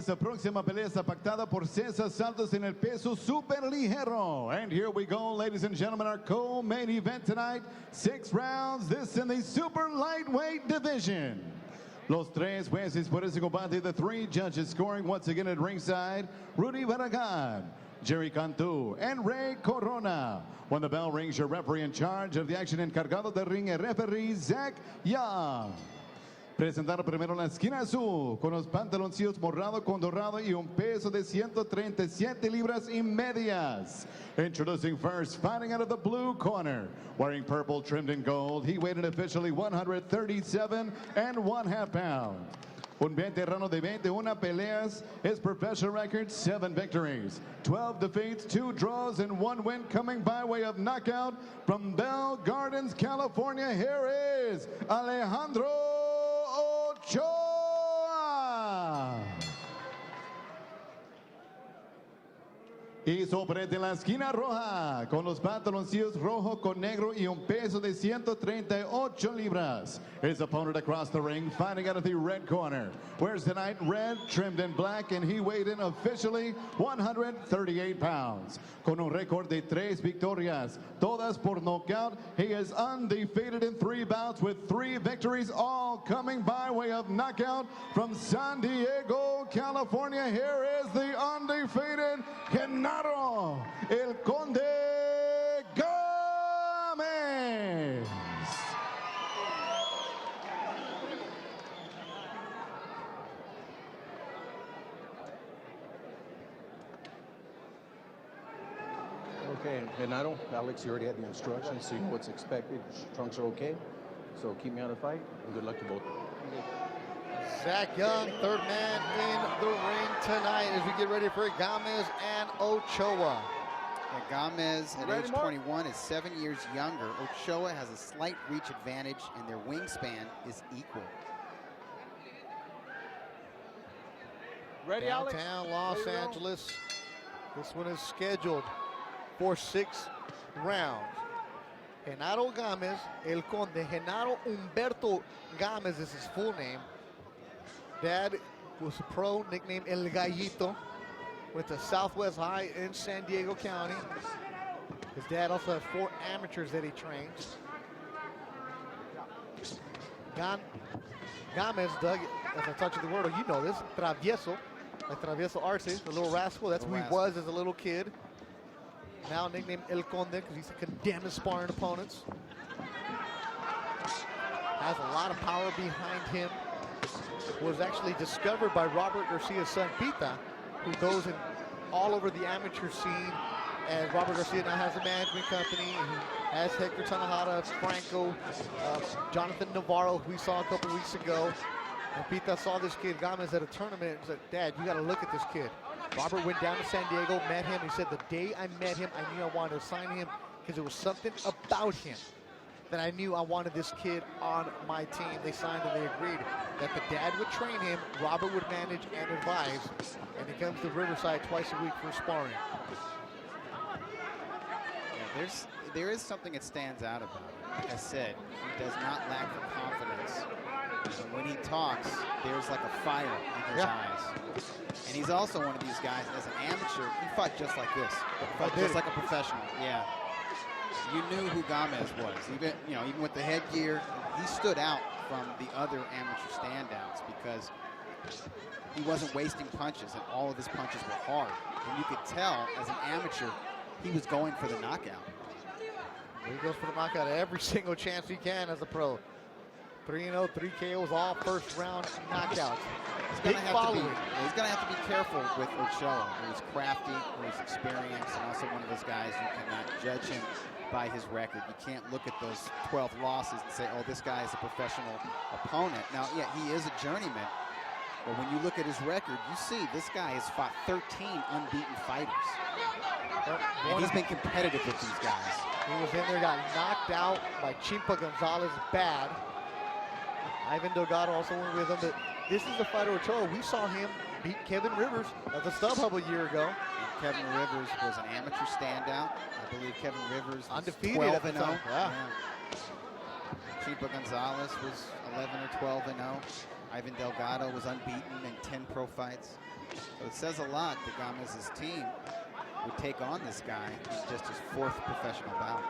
esta próxima pelea está pactada por 6 asaltos en el peso superligero. And here we go, ladies and gentlemen, our co-main event tonight. 6 rounds, this in the super lightweight division. Los tres jueces por ese combate, the 3 judges scoring once again at ringside, Rudy Barragán, Jerry Cantu, and Ray Corona. When the bell rings, your referee in charge of the action, encargado de ring, el referee Zach Young. Presentar primero la esquina azul con los pantaloncillos morado con dorado y un peso de 137 libras y medias. Introducing first, fighting out of the blue corner, wearing purple trimmed in gold. He weighed in officially 137 1/2 pounds. Un veterano de 21 peleas, his professional record 7 victories, 12 defeats, 2 draws, and 1 win, coming by way of knockout from Bell Gardens, California. Here is Alejandro OCHOA. Y sobre de la esquina roja, con los pantaloncillos rojo con negro y un peso de 138 libras. His opponent across the ring, fighting out of the red corner. Wears tonight red, trimmed in black, and he weighed in officially 138 pounds. Con un récord de 3 victorias, todas por knockout, he is undefeated in 3 bouts with 3 victories, all coming by way of knockout from San Diego, California. Here is the undefeated Genaro, El Conde GAMEZ. Okay, Genaro, Alex, you already had the instructions, so you know what's expected. Trunks are okay, so keep me out of the fight, and good luck to both. Zach Young, third man in the ring tonight as we get ready for GAMEZ and OCHOA. Yeah, GAMEZ at age 21 is 7 years younger. OCHOA has a slight reach advantage, and their wingspan is equal. Ready, downtown Alex? Los Angeles. This one is scheduled for 6 rounds. Genaro GAMEZ, El Conde. Genaro Humberto GAMEZ is his full name. Dad was a pro, nicknamed El Gallito. Went to Southwest High in San Diego County. His dad also has 4 amateurs that he trains. GAMEZ, Doug, as I taught you the word, you know this, travieso, like Travieso Arce, the little rascal. That's who he was as a little kid. Now nicknamed El Conde because he's condemned to sparring opponents. Has a lot of power behind him. Was actually discovered by Robert Garcia's son, Pita, who goes in all over the amateur scene. And Robert Garcia now has a management company. He has Hector Tanajara, Franco, Jonathan Navarro, who we saw a couple weeks ago. And Pita saw this kid, GAMEZ, at a tournament and said, Dad, you got to look at this kid. Robert went down to San Diego, met him. He said, the day I met him, I knew I wanted to sign him because there was something about him that I knew I wanted this kid on my team. They signed and they agreed that the dad would train him, Robert would manage and advise, and he comes to Riverside twice a week for sparring. Yeah, there is something that stands out about him. Like I said, he does not lack for confidence. And when he talks, there's like a fire in his eyes. And he's also one of these guys, as an amateur, he fought just like this. Fought just like a professional, yeah. You knew who GAMEZ was. Even with the headgear, he stood out from the other amateur standouts because he wasn't wasting punches, and all of his punches were hard. And you could tell, as an amateur, he was going for the knockout. He goes for the knockout every single chance he can as a pro. 3-0, 3 KOs, all first round knockouts. He's going to have to be careful with OCHOA. He's crafty, he's experienced, and also one of those guys you cannot judge him by his record. You can't look at those 12 losses and say, oh, this guy is a professional opponent. Now, yeah, he is a journeyman, but when you look at his record, you see this guy has fought 13 unbeaten fighters. And he's been competitive with these guys. He was in there, got knocked out by Chimpa Gonzalez bad. Ivan Delgado also went with him, but this is the fighter OCHOA. We saw him beat Kevin Rivers at the StubHub a year ago. And Kevin Rivers was an amateur standout. I believe Kevin Rivers was undefeated 12-0. Yeah. Chimpa Gonzalez was 11 or 12-0. Ivan Delgado was unbeaten in 10 pro fights. So it says a lot that Gamez's team would take on this guy. He's just his 4th professional bout.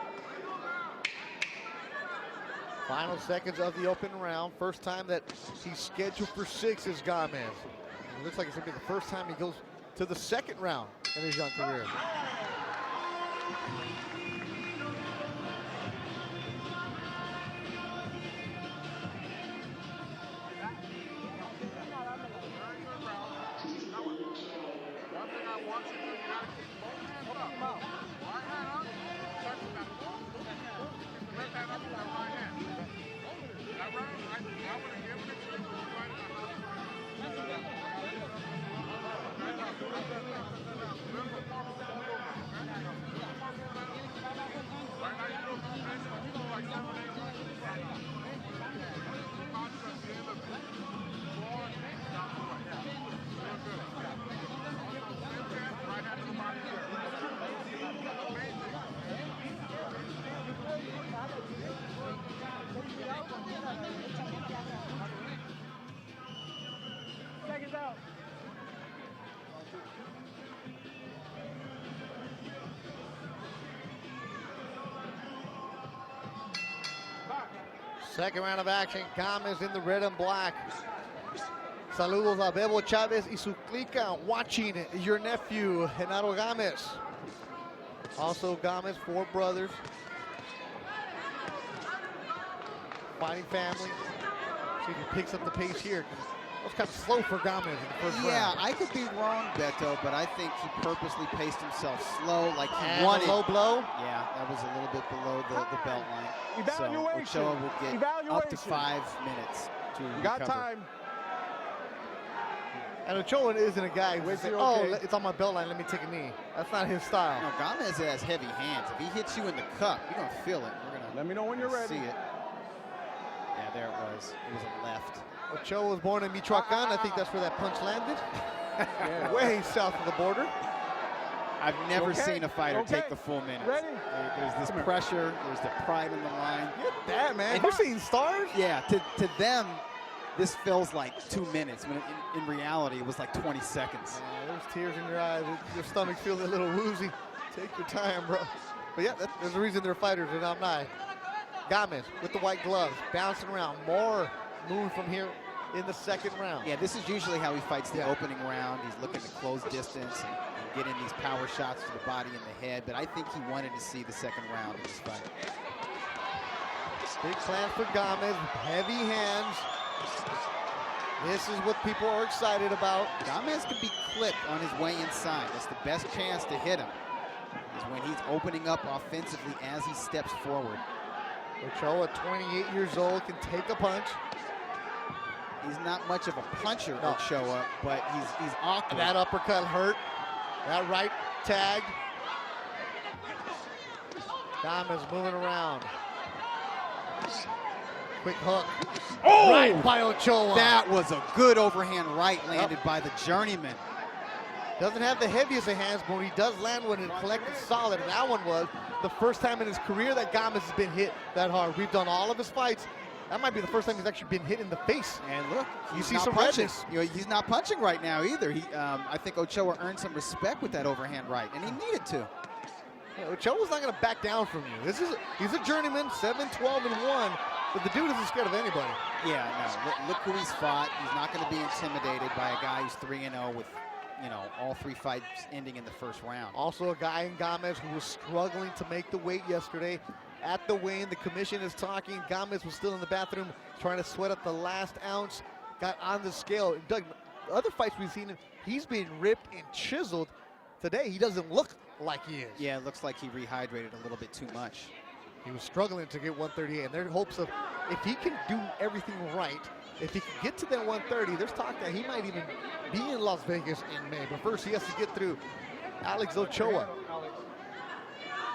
Final seconds of the open round. First time that he's scheduled for 6 is Gamez. It looks like it's going to be the first time he goes to the 2nd round in his young career. Second round of action, Gamez in the red and black. Saludos a Bebo Chavez y su clica watching your nephew, Genaro Gamez. Also Gamez, 4 brothers. Fighting family. See if he picks up the pace here. That was kind of slow for Gamez in the first round. Yeah, I could be wrong, Beto, but I think he purposely paced himself slow, like he And wanted. a low blow. Yeah, that was a little bit below the belt line. So Ochoa will get up to 5 minutes to recover. Got time. And Ochoa isn't a guy who says, oh, it's on my belt line, let me take a knee. That's not his style. No, Gamez has heavy hands. If he hits you in the cup, you're going to feel it. We're going to Let me know when you're ready. see it. Yeah, there it was. It was a left. Ochoa was born in Michoacan. I think that's where that punch landed. Way south of the border. I've never seen a fighter take the full minute. Ready? There's this pressure. There's the pride in the line. Get that, man. And You're seeing stars? Yeah, to them, this feels like 2 minutes, when in reality, it was like 20 seconds. There's tears in your eyes. Your stomach feels a little woozy. Take your time, bro. But yeah, there's a reason they're fighters and I'm not. Gamez with the white gloves, bouncing around. More move from here in the 2nd round. Yeah, this is usually how he fights the opening round. He's looking to close distance and get in these power shots to the body and the head, but I think he wanted to see the 2nd round of this fight. Big plan for Gamez, heavy hands. This is what people are excited about. Gamez could be clipped on his way inside. That's the best chance to hit him, is when he's opening up offensively as he steps forward. Ochoa, 28 years old, can take a punch. He's not much of a puncher, Ochoa, but he's awkward. That uppercut hurt. That right tagged. Gamez moving around. Quick hook. Oh! Right by Ochoa. That was a good overhand right landed by the journeyman. Doesn't have the heaviest of hands, but when he does land one and collected solid, and that one was the first time in his career that Gamez has been hit that hard. We've done all of his fights. That might be the first time he's actually been hit in the face. And look, you see some redness. You know, he's not punching right now either. I think Ochoa earned some respect with that overhand right, and he needed to. Yeah, Ochoa's not going to back down from you. He's a journeyman, 7-12-1, but the dude isn't scared of anybody. Yeah, no. Look who he's fought. He's not going to be intimidated by a guy who's 3-0 with, all 3 fights ending in the first round. Also a guy in Gamez who was struggling to make the weight yesterday. At the weigh-in, the commission is talking. Gamez was still in the bathroom trying to sweat up the last ounce. Got on the scale. Doug, other fights we've seen him, he's been ripped and chiseled. Today, he doesn't look like he is. Yeah, it looks like he rehydrated a little bit too much. He was struggling to get 138, and there are hopes of if he can do everything right, if he can get to that 130, there's talk that he might even be in Las Vegas in May. But first, he has to get through Alex Ochoa.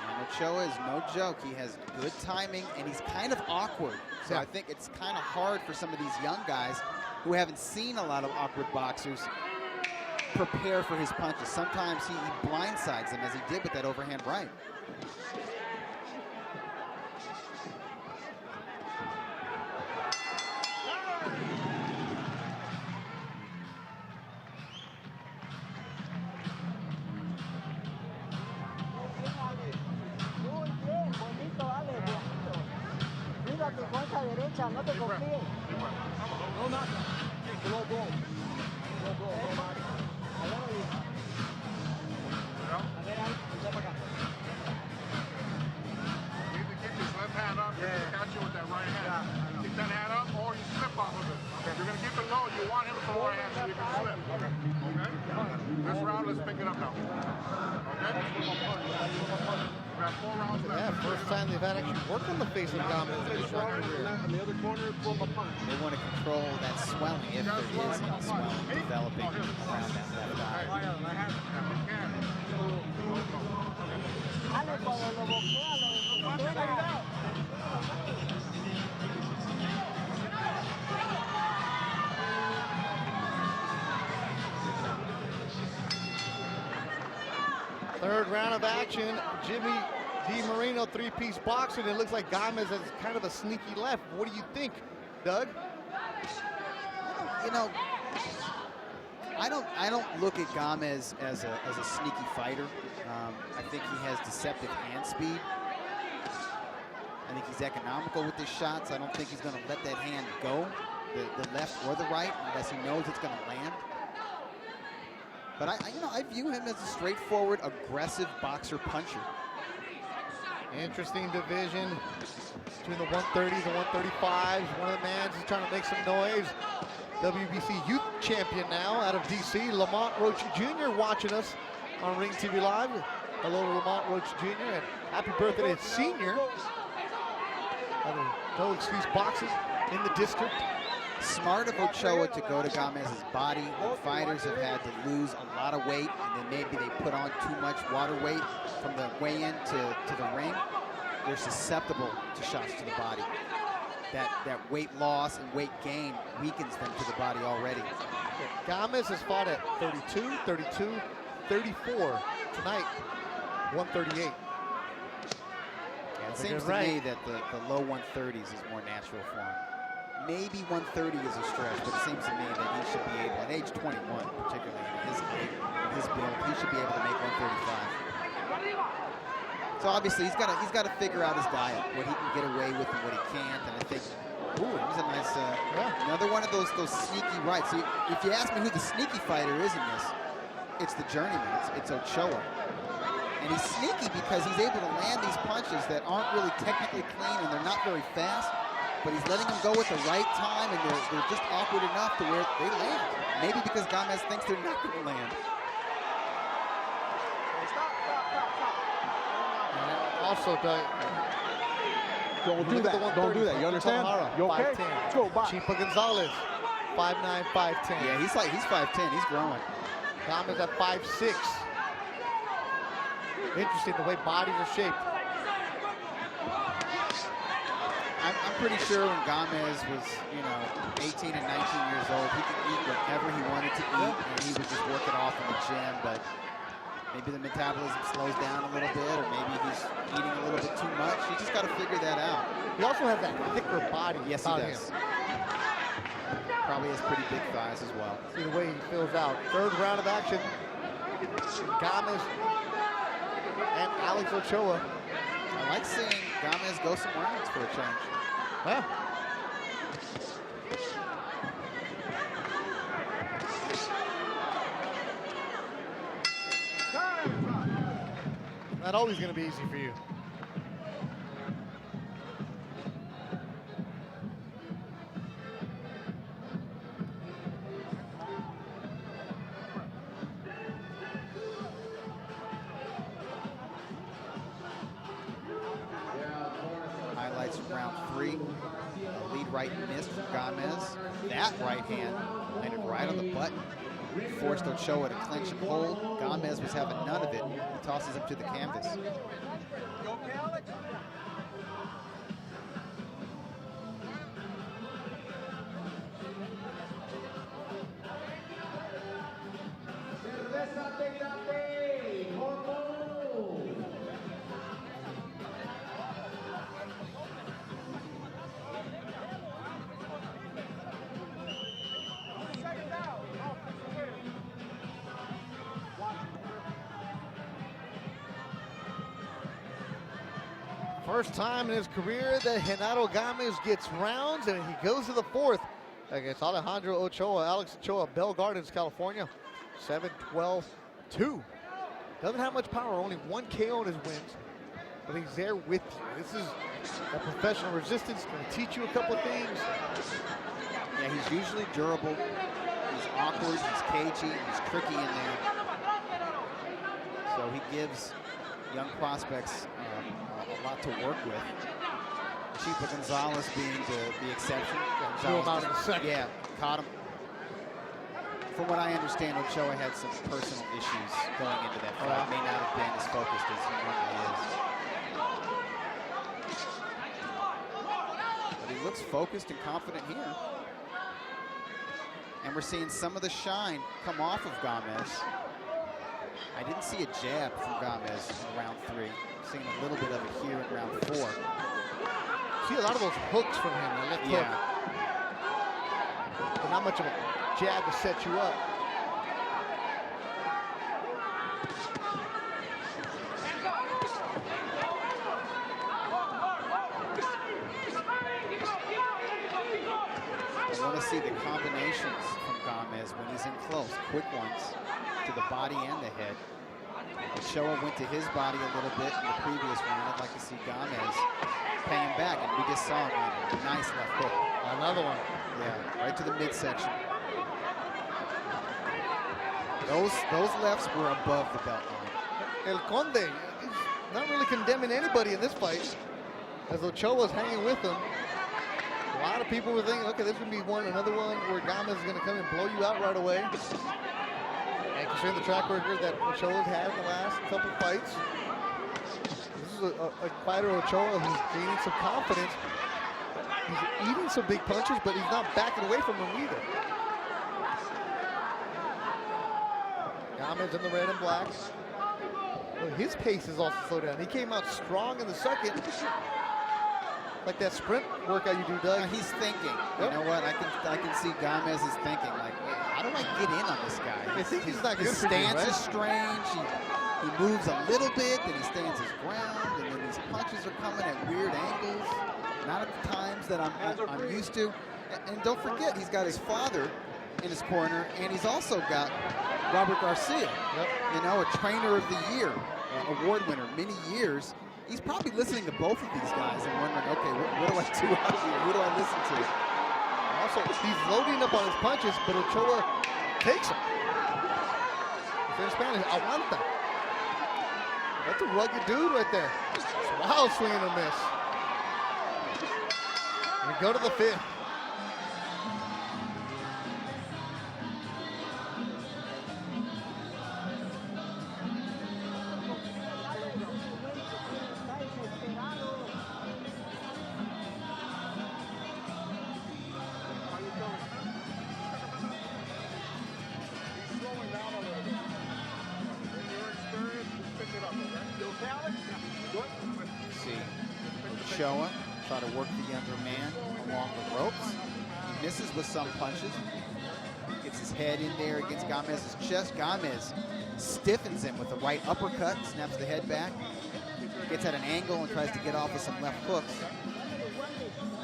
And Ochoa is no joke. He has good timing, and he's kind of awkward. So I think it's kind of hard for some of these young guys who haven't seen a lot of awkward boxers prepare for his punches. Sometimes he blindsides them, as he did with that overhand right. derecha, no te confíes. No, no. Low blow. Low blow, no más. A ver, ahí, ya para acá. You need to keep his left hand up. Yeah. Catch you with that right hand. Keep that hand up or you slip off of it. Okay. If you're going to keep it low, you want him to throw right hand so you can slip. Okay. Okay? This round, let's pick it up now. Okay? We got 4 rounds left. Yeah, first time they've had actually work on the face of Gamez in his short career. On the other corner, pull my punch. They want to control that swelling if there is any swelling developing around that left eye. Ale, cuando lo boxea, lo desespera. Third round of action, Jimmy DiMarino three-piece boxing. It looks like Gamez has kind of a sneaky left. What do you think, Doug? You know, I don't look at Gamez as a sneaky fighter. I think he has deceptive hand speed. I think he's economical with his shots. I don't think he's going to let that hand go, the left or the right, unless he knows it's going to land. But I view him as a straightforward, aggressive boxer puncher. Interesting division between the 130s and 135s. One of the mans is trying to make some noise. WBC Youth Champion now out of DC, Lamont Roach Jr. watching us on Ring TV Live. Hello to Lamont Roach Jr. and happy birthday to Senior. No excuse boxing in the district. Smart of Ochoa to go to Gamez's body. When fighters have had to lose a lot of weight and then maybe they put on too much water weight from the weigh-in to the ring, they're susceptible to shots to the body. That weight loss and weight gain weakens them to the body already. Gamez has fought at 32, 32, 34. Tonight, 138. Yeah, it seems to me that the low 130s is more natural for him. Maybe 130 is a stretch, but it seems to me that he should be able, at age 21 particularly, in his build, he should be able to make 135. So obviously he's got to figure out his diet, what he can get away with and what he can't. And I think, ooh, he's a nice, another one of those sneaky rights. So if you ask me who the sneaky fighter is in this, it's the journeyman. It's Ochoa. And he's sneaky because he's able to land these punches that aren't really technically clean and they're not very fast. But he's letting them go at the right time, and they're just awkward enough to where they land. Maybe because Gamez thinks they're not going to land. Also, Don't do that. Don't do that. You understand? You okay? 5'10". Let's go, box. Chipa Gonzalez, 5'9", 5'10". Yeah, he's 5'10". He's growing. Gamez at 5'6". Interesting the way bodies are shaped. I'm pretty sure when Gamez was, 18 and 19 years old, he could eat whatever he wanted to eat, and he would just work it off in the gym. But maybe the metabolism slows down a little bit, or maybe he's eating a little bit too much. You just got to figure that out. He also has that thicker body. Yes, he does. Probably has pretty big thighs as well. See the way he fills out. Third round of action. Gamez and Alex Ochoa. I like seeing Gamez go some rounds for a change. Huh? Not always going to be easy for you. Highlights from round 3. A lead right missed from Gamez. That right hand landed right on the button. Forced Ochoa to clinch and hold. Gamez was having none of it. He tosses him to the canvas. First time in his career that Genaro GAMEZ gets rounds, and he goes to the fourth against Alejandro Ochoa, Alex Ochoa, Bell Gardens, California. 7-12-2. Doesn't have much power, only 1 KO in his wins, but he's there with you. This is a professional resistance, going to teach you a couple of things. Yeah, he's usually durable. He's awkward, he's cagey, he's tricky in there. So he gives young prospects a lot to work with. Chipa Gonzalez being the exception. Threw him out in a second. Yeah, caught him. From what I understand, Ochoa had some personal issues going into that fight. May not have been as focused as he normally is. But he looks focused and confident here. And we're seeing some of the shine come off of GAMEZ. I didn't see a jab from GAMEZ in round 3. Seeing a little bit of it here in round 4. See a lot of those hooks from him, the left hook. But not much of a jab to set you up. I want to see the combinations from GAMEZ when he's in close, quick ones to the body and the head. Ochoa went to his body a little bit in the previous round. I'd like to see GAMEZ pay him back, and we just saw him with a nice left hook. Another one. Yeah, right to the midsection. Those lefts were above the belt line. El Conde, he's not really condemning anybody in this fight, as Ochoa's hanging with him. A lot of people were thinking, okay, this would be another one where GAMEZ is going to come and blow you out right away. And considering the track record that Ochoa's had in the last couple fights, this is a fighter, Ochoa, who's gaining some confidence. He's eating some big punches, but he's not backing away from them either. GAMEZ in the red and black. Well, his pace is also slowed down. He came out strong in the second. Like that sprint workout you do, Doug. Now he's thinking. Yep. You know what? I can see GAMEZ is thinking, like, how do I get in on this guy? I think he's not good his for you, stance right? is strange. He moves a little bit, then he stands his ground, and then his punches are coming at weird angles, not at the times that I'm used to. And don't forget, he's got his father in his corner, and he's also got Robert Garcia, you know, a trainer of the year, award winner, many years. He's probably listening to both of these guys and wondering, okay, what do I do out here? Who do I listen to? Also, he's loading up on his punches, but Ochoa takes them. In Spanish, aguanta. That's a rugged dude right there. Wow, swing and a miss. We go to the fifth. Ochoa try to work the younger man along the ropes. He misses with some punches. Gets his head in there against GAMEZ's chest. GAMEZ stiffens him with a right uppercut, snaps the head back. Gets at an angle and tries to get off with some left hooks.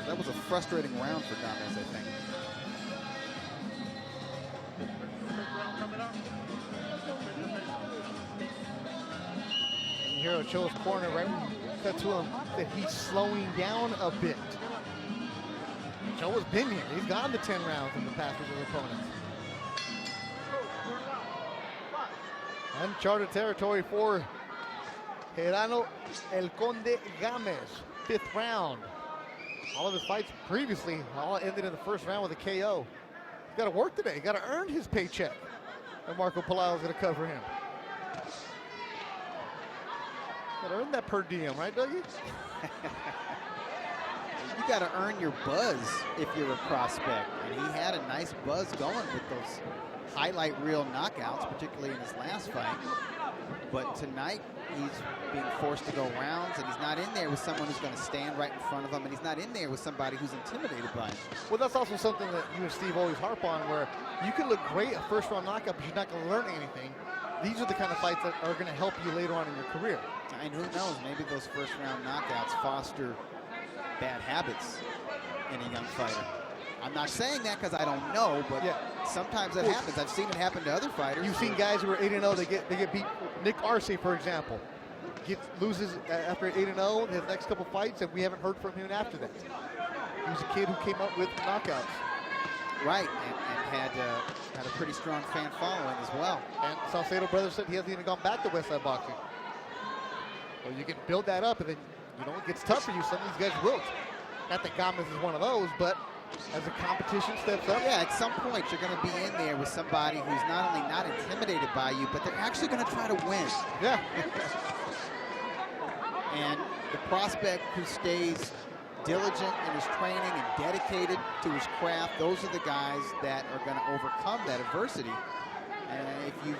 That was a frustrating round for GAMEZ, I think. And you hear Ochoa's corner right when you cut to him that he's slowing down a bit. Ochoa's been here. He's gone to 10 rounds in the past with his opponents. Uncharted territory for Genaro El Conde GAMEZ. 5th round. All of his fights previously all ended in the first round with a KO. He's got to work today. He's got to earn his paycheck. And Marco Pelayo is going to cover him. Got to earn that per diem, right, Dougie? You got to earn your buzz if you're a prospect. And he had a nice buzz going with those highlight reel knockouts, particularly in his last fight. But tonight, he's being forced to go rounds, and he's not in there with someone who's going to stand right in front of him, and he's not in there with somebody who's intimidated by him. Well, that's also something that you and Steve always harp on, where you can look great at first-round knockout, but you're not going to learn anything. these are the kind of fights that are going to help you later on in your career. And who knows, maybe those first round knockouts foster bad habits in a young fighter. I'm not saying that because I don't know, but sometimes that happens. I've seen it happen to other fighters. You've seen guys who are 8-0, they get beat. Nick Arce, for example, loses after 8-0 his next couple fights, and we haven't heard from him after that. He was a kid who came up with knockouts. Right, and had a pretty strong fan following as well. And Salcedo Brothers said he hasn't even gone back to Westside Boxing. Well, you can build that up, and then, it gets tough for you. Some of these guys wilt. Not that GAMEZ is one of those, but as the competition steps up. Yeah, at some point you're going to be in there with somebody who's not only not intimidated by you, but they're actually going to try to win. Yeah. And the prospect who stays diligent in his training and dedicated to his craft, those are the guys that are going to overcome that adversity. And if you've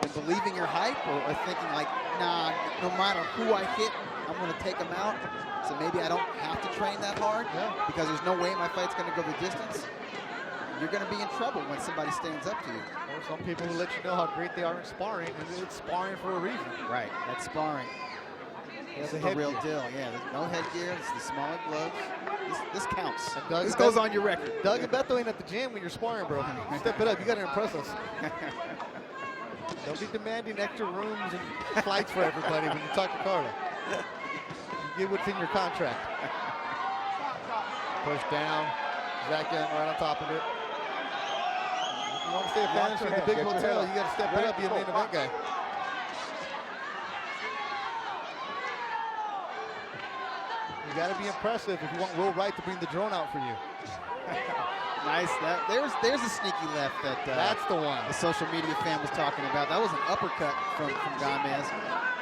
been believing your hype or thinking like, nah, no matter who I hit, I'm going to take him out, so maybe I don't have to train that hard because there's no way my fight's going to go the distance, you're going to be in trouble when somebody stands up to you. There are some people who let you know how great they are in sparring, and it's sparring for a reason. Right, that's sparring. This is the real deal. Yeah, there's no headgear. It's the smaller gloves. This counts. This goes on your record. Doug and Beto ain't at the gym when you're sparring, bro. Step it up. You got to impress us. Don't be demanding extra rooms and flights for everybody when you talk to Carla. You get what's in your contract. Push down. Zach in right on top of it. If you want to stay a fantasy in the big hotel, you got to step it up. Be a main event guy. You got to be impressive if you want Will Wright to bring the drone out for you. Nice. There's a sneaky left that that's the one the social media fan was talking about. That was an uppercut from GAMEZ.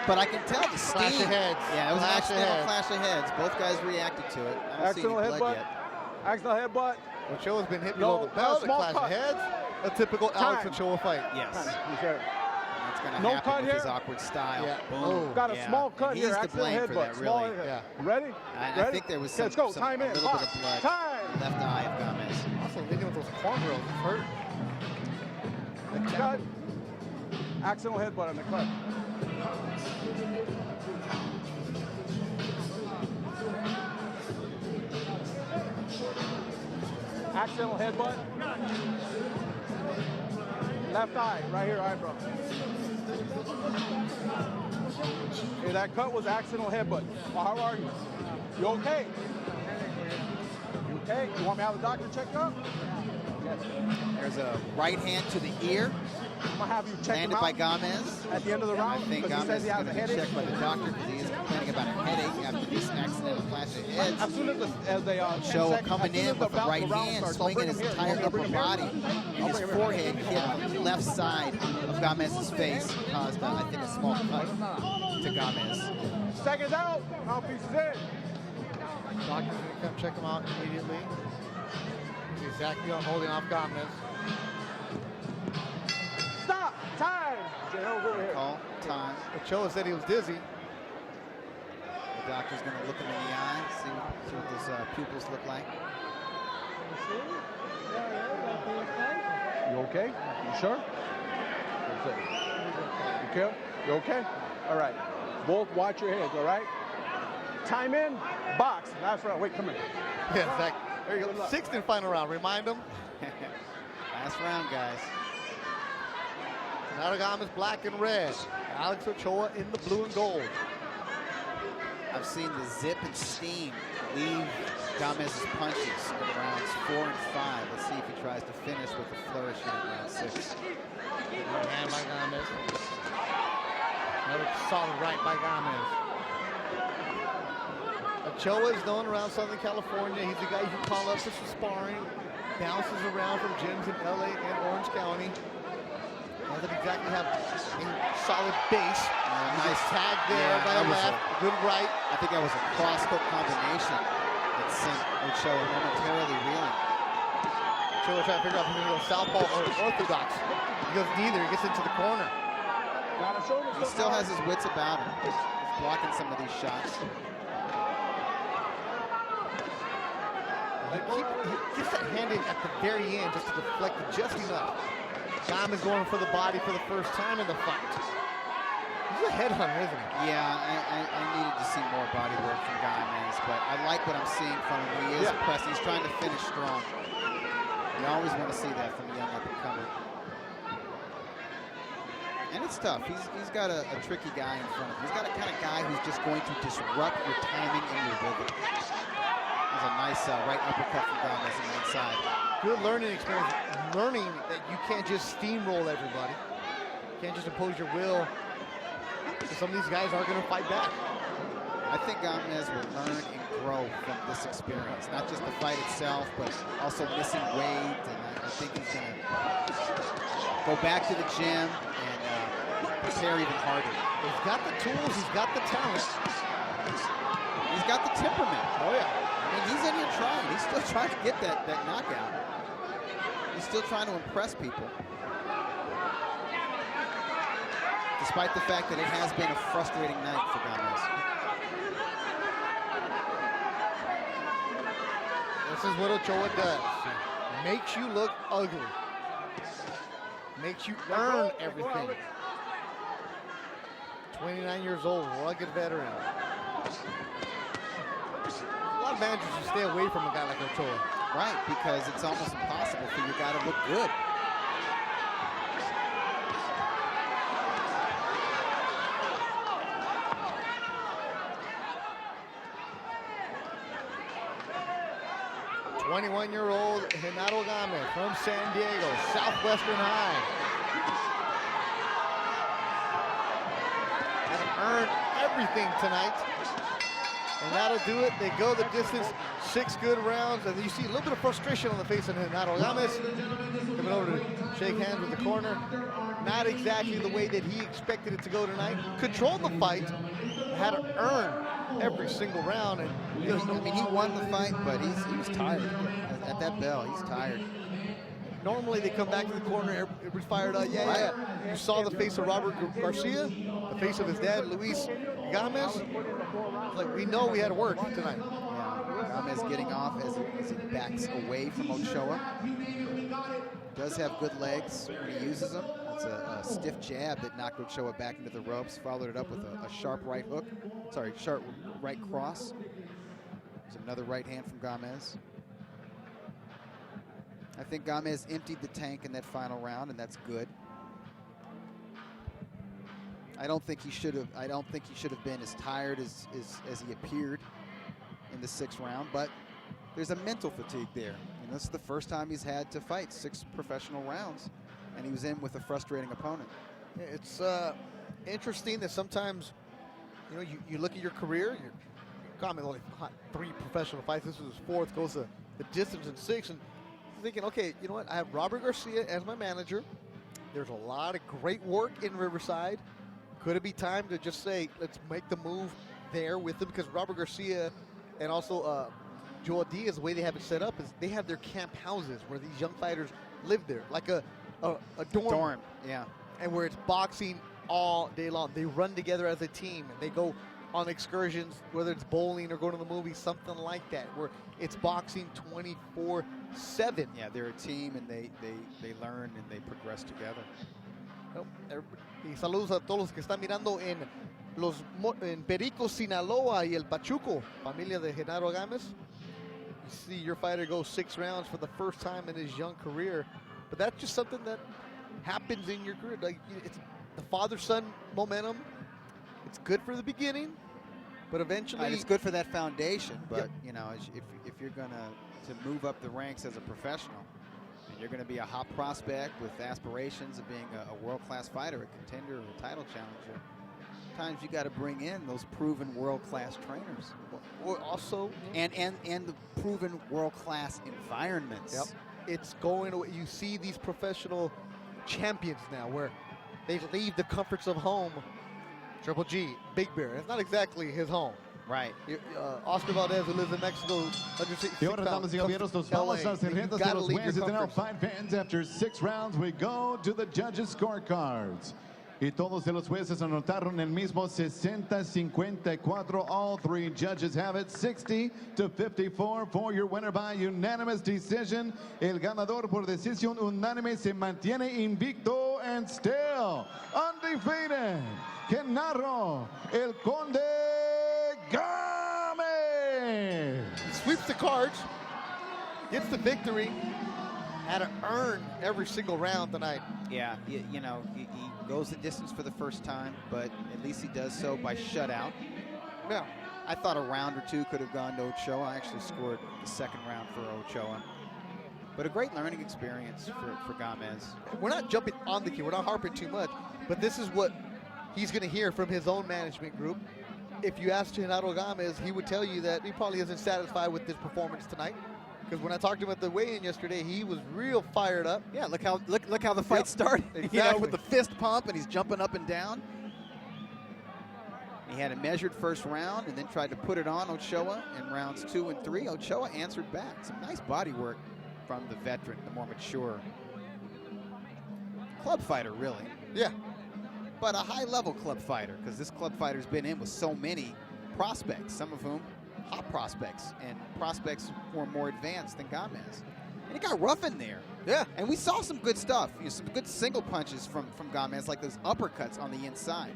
But I can tell the steam. Flash of heads. Yeah, it was an accidental flash of heads. Both guys reacted to it. I don't see any blood yet. Accidental headbutt. Ochoa's been hit below the belt. A clash of heads. A typical Alex Ochoa fight. Yes. Okay. That's going to happen with his awkward style. Yeah. Boom. Got a small cut here. He's to blame for that, really. Yeah. Ready? I think there was some, Let's go. a Time little in. bit of blood. Time. Left eye of GAMEZ. Also, thinking with those cornrows, it's hurt. Cut. Accidental headbutt on the cut. Accidental headbutt. Left eye, right here, eyebrow. Hey, that cut was accidental headbutt. Well, how are you? You okay? You okay? You want me to have the doctor check you out? Yes. There's a right hand to the ear. I'm gonna have you check him landed out by GAMEZ. at the end of the round. I think because he says GAMEZ he is has going a to be headache. checked by the doctor because he is complaining about a headache after this accidental flash of heads. As soon as they Ochoa coming in with the right hand, swinging his entire upper body, and his forehead hit the left side of GAMEZ's face, caused, I think, a small cut to GAMEZ. Seconds out, mouthpiece is in. Doctor's going to come check him out immediately. See exactly on holding off GAMEZ. Stop! Time! Genaro, over here. Call time. Ochoa said he was dizzy. The doctor's going to look him in the eye, see what his pupils look like. You okay? You sure? That's it. You okay? You okay? All right. Both watch your heads, all right? Time in, box. Last round. Wait, come in. Yeah, Zach. There you go. Sixth and final round. Remind him. Last round, guys. Genaro GAMEZ black and red. Alex Ochoa in the blue and gold. I've seen the zip and steam leave GAMEZ's punches in rounds 4 and 5. Let's see if he tries to finish with a flourish in round 6. Good hand by GAMEZ. Another solid right by GAMEZ. Ochoa is known around Southern California. He's the guy you can call up for some sparring. Bounces around from gyms in LA and Orange County. Doesn't exactly have a solid base. Nice tag there by the left. Good right. I think that was a cross-hook combination that sent Ochoa momentarily reeling. Ochoa trying to figure out if he's going to go southpaw or orthodox. He goes neither. He gets into the corner. He still has his wits about him. He's blocking some of these shots. He gets that hand in at the very end just to deflect it just enough. Gamez going for the body for the first time in the fight. He's a headhunter, isn't he? Yeah, I needed to see more body work from Gamez, but I like what I'm seeing from him. He is pressing. He's trying to finish strong. You always want to see that from a young up-and-comer. And it's tough. He's got a tricky guy in front of him. He's got a kind of guy who's just going to disrupt your timing and your rhythm. There's a nice right uppercut from Gamez on the inside. Good learning experience. Learning that you can't just steamroll everybody. You can't just impose your will. Some of these guys are going to fight back. I think Gamez will learn and grow from this experience. Not just the fight itself, but also missing weight. And I think he's going to go back to the gym and prepare even harder. He's got the tools. He's got the talent. He's got the temperament. Oh, yeah. I mean, he's in here trying. He's still trying to get that knockout. He's still trying to impress people. Despite the fact that it has been a frustrating night for Gamez. This is what Ochoa does. Makes you look ugly. Makes you earn everything. 29 years old, rugged veteran. A lot of managers should stay away from a guy like Ochoa. Right, because it's almost impossible for your guy to look good. '21-year-old Genaro Gamez from San Diego, Southwestern High. Earn everything tonight, and that'll do it. They go the distance, 6 good rounds, and you see a little bit of frustration on the face of Genaro Gamez. Coming over to shake hands with the corner. Not exactly the way that he expected it to go tonight. Controlled the fight, had to earn every single round. And I mean, he won the fight, but he was tired. At that bell, he's tired. Normally they come back to the corner, everybody's fired up. Yeah. You saw the face of Robert Garcia, the face of his dad, Luis Gamez. Like, we know we had to work tonight. Yeah, Gamez getting off as he backs away from Ochoa. Does have good legs when he uses them. It's a stiff jab that knocked Ochoa back into the ropes, followed it up with a sharp right hook. Sorry, sharp right cross. There's another right hand from Gamez. I think Gamez emptied the tank in that final round, and that's good. I don't think he should have been as tired as he appeared in the 6th round, but there's a mental fatigue there. And this is the first time he's had to fight 6 professional rounds, and he was in with a frustrating opponent. It's interesting that sometimes, you know, you look at your career, Gamez only fought 3 professional fights. This was his 4th, goes the distance in 6, and thinking, okay, you know what? I have Robert Garcia as my manager. There's a lot of great work in Riverside. Could it be time to just say, let's make the move there with him? Because Robert Garcia and also Joel Diaz, the way they have it set up is they have their camp houses where these young fighters live there, like a dorm. Yeah. And where it's boxing all day long. They run together as a team, and they go on excursions, whether it's bowling or going to the movies, something like that, where it's boxing 24/7. Yeah, they're a team, and they learn and they progress together. Y saludos a todos los que están mirando en Perico, Sinaloa y El Pachuco, familia de Genaro Gamez. You see your fighter go 6 rounds for the first time in his young career, but that's just something that happens in your career. Like, it's the father-son momentum. It's good for the beginning, but eventually it's good for that foundation. But you know, if you're gonna move up the ranks as a professional, and you're gonna be a hot prospect with aspirations of being a world-class fighter, a contender, or a title challenger, sometimes you got to bring in those proven world-class trainers, or also and the proven world-class environments. Yep. It's going away. You see these professional champions now where they leave the comforts of home. Triple G, Big Bear. It's not exactly his home. Right. Oscar Valdez, who lives in Mexico. Y ahora, damas y caballeros, nos vamos a sargentos de los jueces. And now, fight fans, after 6 rounds, we go to the judges' scorecards. Y todos de los jueces anotaron el mismo 60-54. All three judges have it 60-54 for your winner by unanimous decision. El ganador por decisión unánime se mantiene invicto and still undefeated. Genaro, el Conde GAMEZ. Sweeps the cards, gets the victory. Had to earn every single round tonight. Yeah, you know, he goes the distance for the first time, but at least he does so by shutout. Yeah. I thought a round or two could have gone to Ochoa. I actually scored the second round for Ochoa. But a great learning experience for GAMEZ. We're not jumping on the key. We're not harping too much. But this is what he's going to hear from his own management group. If you ask Genaro GAMEZ, he would tell you that he probably isn't satisfied with his performance tonight. Because when I talked to him at the weigh-in yesterday, he was real fired up. Yeah, look how the fight started. Exactly. You know, with the fist pump, and he's jumping up and down. He had a measured first round and then tried to put it on Ochoa in rounds 2 and 3. Ochoa answered back. Some nice body work from the veteran, the more mature club fighter, really. Yeah. But a high-level club fighter, because this club fighter's been in with so many prospects, some of whom hot prospects and prospects who are more advanced than GAMEZ. And it got rough in there. Yeah. And we saw some good stuff, you know, some good single punches from GAMEZ, like those uppercuts on the inside.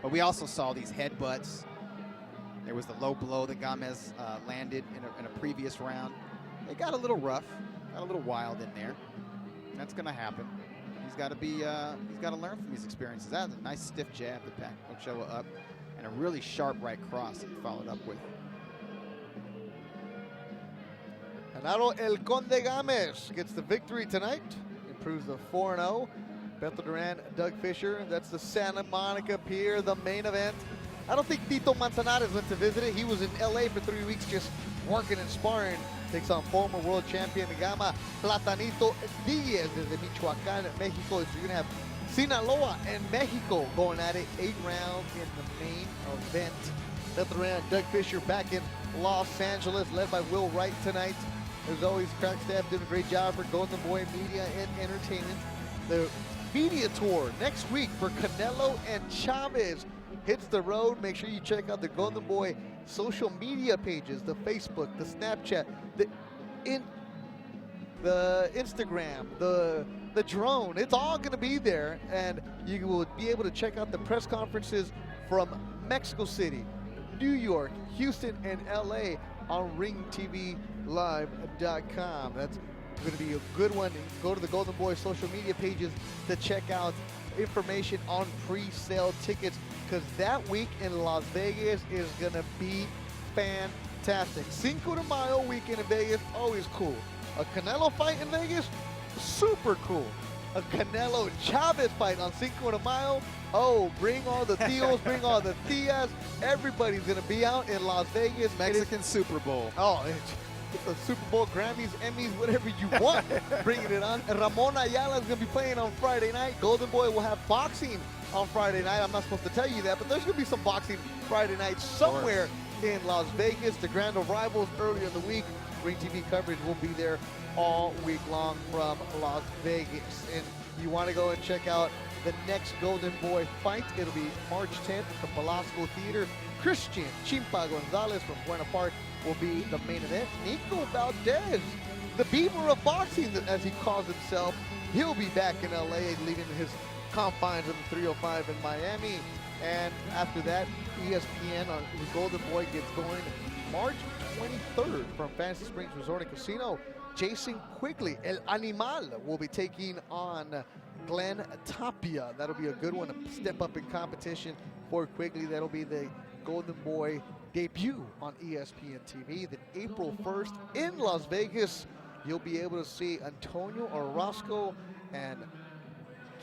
But we also saw these headbutts. There was the low blow that GAMEZ landed in a previous round. It got a little rough, got a little wild in there. That's going to happen. He's got to learn from these experiences. That was a nice stiff jab that packed Ochoa up, and a really sharp right cross that he followed up with. Genaro El Conde GAMEZ gets the victory tonight. Improves the 4-0. Beto Duran, Doug Fisher. That's the Santa Monica Pier, the main event. I don't think Tito Manzanares went to visit it. He was in LA for 3 weeks just working and sparring. Takes on former world champion Gama Platanito Diaz desde Michoacán, Mexico. So you're going to have Sinaloa and Mexico going at it. 8 rounds in the main event. Beto Duran, Doug Fisher back in Los Angeles, led by Will Wright tonight. As always, crack staff did a great job for Golden Boy Media and Entertainment. The media tour next week for Canelo and Chavez hits the road. Make sure you check out the Golden Boy social media pages, the Facebook, the Snapchat, the Instagram, the drone. It's all going to be there, and you will be able to check out the press conferences from Mexico City, New York, Houston, and LA on ringtvlive.com. That's going to be a good one. Go to the Golden Boy social media pages to check out information on pre-sale tickets, because that week in Las Vegas is going to be fantastic. Cinco de Mayo weekend in Vegas, always cool. A Canelo fight in Vegas, super cool. A Canelo Chavez fight on Cinco de Mayo, oh, bring all the tios, bring all the tias. Everybody's going to be out in Las Vegas. Mexican Super Bowl. Oh, it's a Super Bowl, Grammys, Emmys, whatever you want. Bringing it on. And Ramon Ayala is going to be playing on Friday night. Golden Boy will have boxing on Friday night. I'm not supposed to tell you that, but there's going to be some boxing Friday night somewhere in Las Vegas. The Grand Rivals earlier in the week. Ring TV coverage will be there all week long from Las Vegas. And you want to go and check out the next Golden Boy fight. It'll be March 10th at the Velasco Theater. Christian Chimpa Gonzalez from Buena Park will be the main event. Nico Valdez, the Beaver of boxing, as he calls himself, he'll be back in LA, leaving his confines of the 305 in Miami. And after that, ESPN on the Golden Boy gets going March 23rd from Fantasy Springs Resort and Casino. Jason Quigley, El Animal, will be taking on Glenn Tapia. That'll be a good one, a step up in competition for Quigley. That'll be the Golden Boy debut on ESPN TV. Then April 1st in Las Vegas, you'll be able to see Antonio Orozco and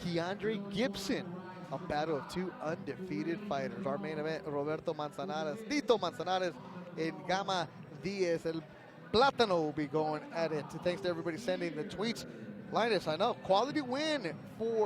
Keandre Gibson, a battle of 2 undefeated fighters. Our main event, Roberto Manzanares, Tito Manzanares, and Gama Diaz. El Plátano will be going at it. Thanks to everybody sending the tweets. Linus, I know, quality win for